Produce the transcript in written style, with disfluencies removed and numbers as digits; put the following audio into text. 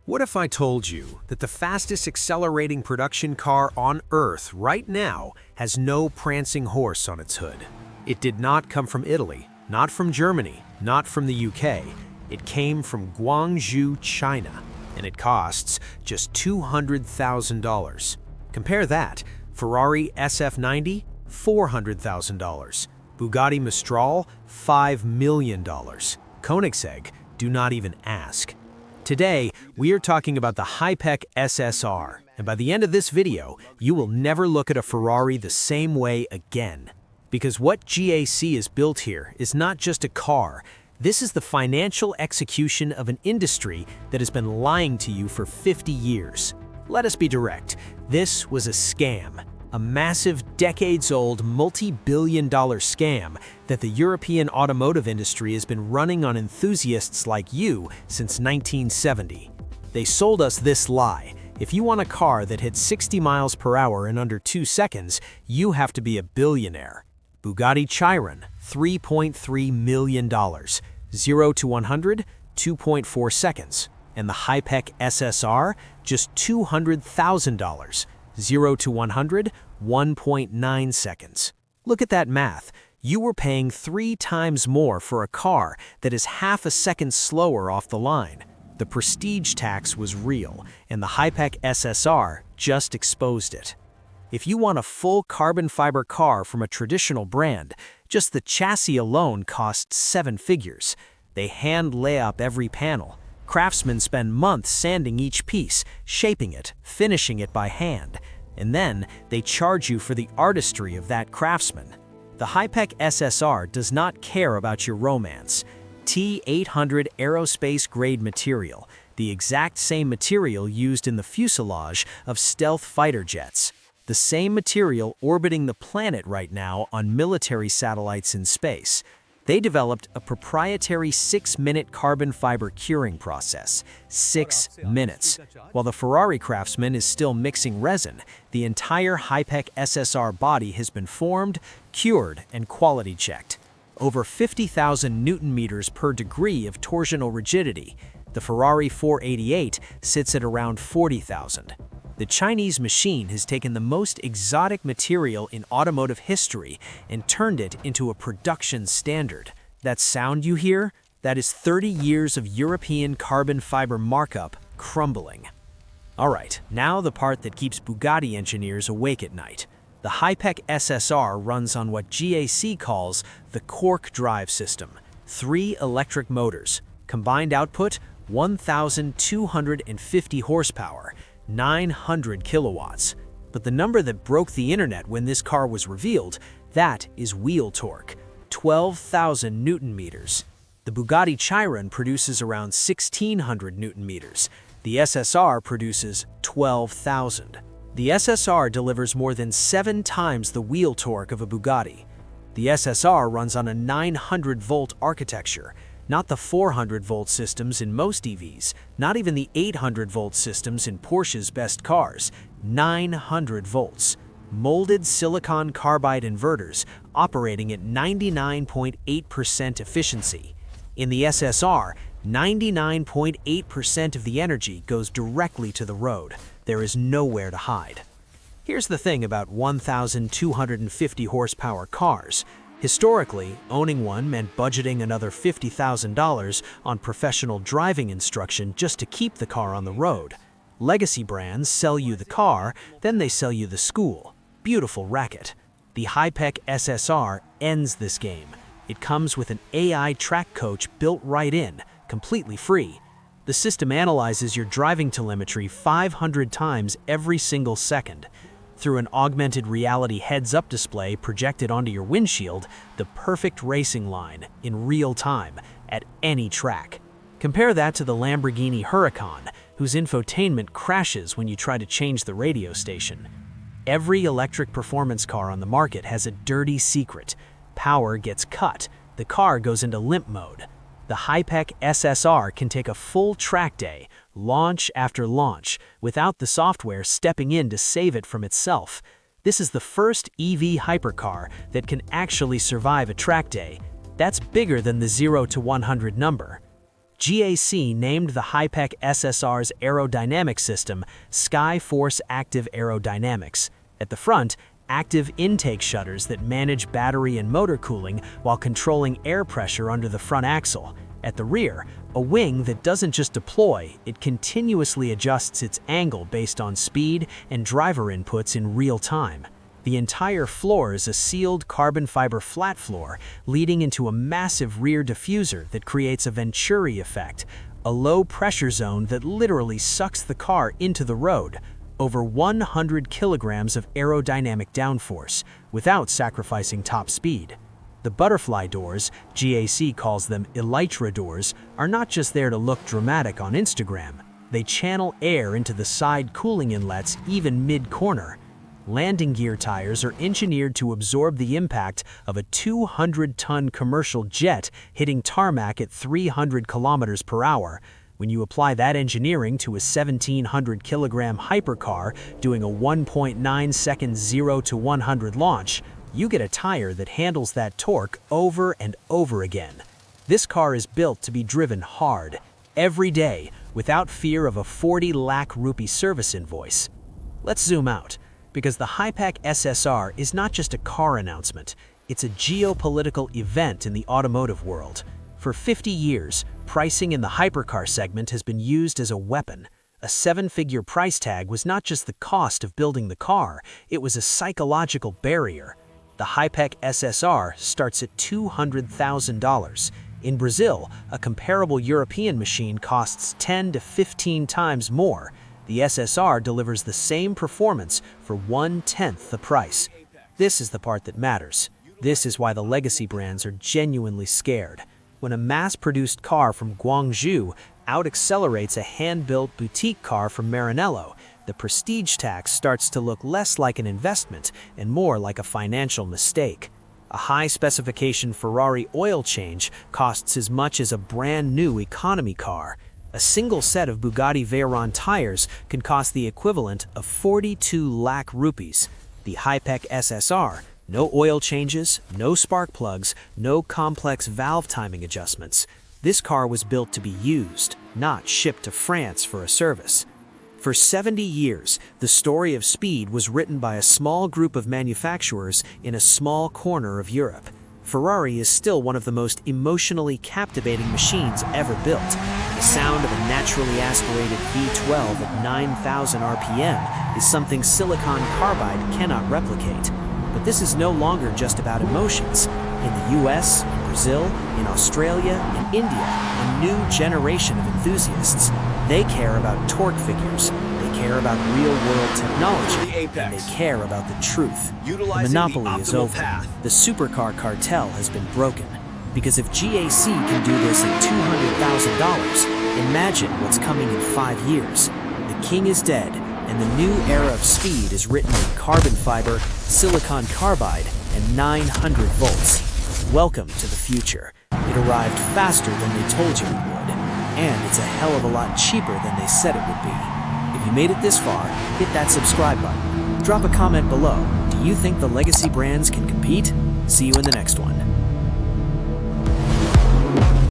What if I told you that the fastest accelerating production car on Earth right now has no prancing horse on its hood? It did not come from Italy, not from Germany, not from the UK. It came from Guangzhou, China, and it costs just $200,000. Compare that: Ferrari SF90, $400,000. Bugatti Mistral, $5 million. Koenigsegg, do not even ask. Today, we are talking about the Hypercar SSR, and by the end of this video, you will never look at a Ferrari the same way again. Because what GAC has built here is not just a car. This is the financial execution of an industry that has been lying to you for 50 years. Let us be direct. This was a scam. A massive, decades-old, multi-billion-dollar scam that the European automotive industry has been running on enthusiasts like you since 1970. They sold us this lie: if you want a car that hits 60 miles per hour in under 2 seconds, you have to be a billionaire. Bugatti Chiron, $3.3 million. 0 to 100, 2.4 seconds. And the Hypercar SSR, just $200,000. 0 to 100, 1.9 seconds. Look at that math. You were paying 3 times more for a car that is half a second slower off the line. The prestige tax was real, and the Hypercar SSR just exposed it. If you want a full carbon fiber car from a traditional brand, just the chassis alone costs 7 figures. They hand lay up every panel. Craftsmen spend months sanding each piece, shaping it, finishing it by hand, and then they charge you for the artistry of that craftsman. The Hypercar SSR does not care about your romance. T800 aerospace-grade material, the exact same material used in the fuselage of stealth fighter jets. The same material orbiting the planet right now on military satellites in space. They developed a proprietary 6-minute carbon fiber curing process. 6 minutes. While the Ferrari craftsman is still mixing resin, the entire Hypercar SSR body has been formed, cured, and quality checked. Over 50,000 Newton meters per degree of torsional rigidity. The Ferrari 488 sits at around 40,000. The Chinese machine has taken the most exotic material in automotive history and turned it into a production standard. That sound you hear? That is 30 years of European carbon fiber markup crumbling. Alright, now the part that keeps Bugatti engineers awake at night. The Hypercar SSR runs on what GAC calls the cork drive system. 3 electric motors. Combined output, 1,250 horsepower. 900 kilowatts. But the number that broke the internet when this car was revealed, that is wheel torque, 12,000 Newton meters. The Bugatti Chiron produces around 1,600 Newton meters. The SSR produces 12,000. The SSR delivers more than 7 times the wheel torque of a Bugatti. The SSR runs on a 900-volt architecture, not the 400-volt systems in most EVs, not even the 800-volt systems in Porsche's best cars. 900 volts. Molded silicon carbide inverters operating at 99.8% efficiency. In the SSR, 99.8% of the energy goes directly to the road. There is nowhere to hide. Here's the thing about 1,250 horsepower cars. Historically, owning one meant budgeting another $50,000 on professional driving instruction just to keep the car on the road. Legacy brands sell you the car, then they sell you the school. Beautiful racket. The Hypercar SSR ends this game. It comes with an AI track coach built right in, completely free. The system analyzes your driving telemetry 500 times every single second. Through an augmented reality heads-up display projected onto your windshield, the perfect racing line in real time at any track. Compare that to the Lamborghini Huracan, whose infotainment crashes when you try to change the radio station. Every electric performance car on the market has a dirty secret. Power gets cut. The car goes into limp mode. The Hypercar SSR can take a full track day, launch after launch, without the software stepping in to save it from itself. This is the first EV hypercar that can actually survive a track day. That's bigger than the 0 to 100 number. GAC named the Hypercar SSR's aerodynamic system Skyforce Active Aerodynamics. At the front, active intake shutters that manage battery and motor cooling while controlling air pressure under the front axle. At the rear, a wing that doesn't just deploy, it continuously adjusts its angle based on speed and driver inputs in real time. The entire floor is a sealed carbon fiber flat floor, leading into a massive rear diffuser that creates a Venturi effect, a low-pressure zone that literally sucks the car into the road. Over 100 kilograms of aerodynamic downforce, without sacrificing top speed. The butterfly doors, GAC calls them elytra doors, are not just there to look dramatic on Instagram. They channel air into the side cooling inlets even mid-corner. Landing gear tires are engineered to absorb the impact of a 200-ton commercial jet hitting tarmac at 300 kilometers per hour. When you apply that engineering to a 1,700-kilogram hypercar doing a 1.9-second 0 to 100 launch, you get a tire that handles that torque over and over again. This car is built to be driven hard, every day, without fear of a 40 lakh rupee service invoice. Let's zoom out. Because the Hypercar SSR is not just a car announcement, it's a geopolitical event in the automotive world. For 50 years, pricing in the hypercar segment has been used as a weapon. A 7-figure price tag was not just the cost of building the car, it was a psychological barrier. The Hypercar SSR starts at $200,000. In Brazil, a comparable European machine costs 10 to 15 times more. The SSR delivers the same performance for 1/10 the price. This is the part that matters. This is why the legacy brands are genuinely scared. When a mass-produced car from Guangzhou out-accelerates a hand-built boutique car from Maranello, the prestige tax starts to look less like an investment and more like a financial mistake. A high-specification Ferrari oil change costs as much as a brand-new economy car. A single set of Bugatti Veyron tires can cost the equivalent of 42 lakh rupees. The Hypercar SSR, no oil changes, no spark plugs, no complex valve timing adjustments. This car was built to be used, not shipped to France for a service. For 70 years, the story of speed was written by a small group of manufacturers in a small corner of Europe. Ferrari is still one of the most emotionally captivating machines ever built. The sound of a naturally aspirated V12 at 9,000 RPM is something silicon carbide cannot replicate. But this is no longer just about emotions. In the US, in Brazil, in Australia, in India, a new generation of enthusiasts, they care about torque figures, they care about real-world technology, and they care about the truth. The monopoly is over. The supercar cartel has been broken. Because if GAC can do this at $200,000, imagine what's coming in 5 years. The king is dead, and the new era of speed is written in carbon fiber, silicon carbide, and 900 volts. Welcome to the future. It arrived faster than they told you it would, and it's a hell of a lot cheaper than they said it would be. If you made it this far, hit that subscribe button. Drop a comment below. Do you think the legacy brands can compete? See you in the next one.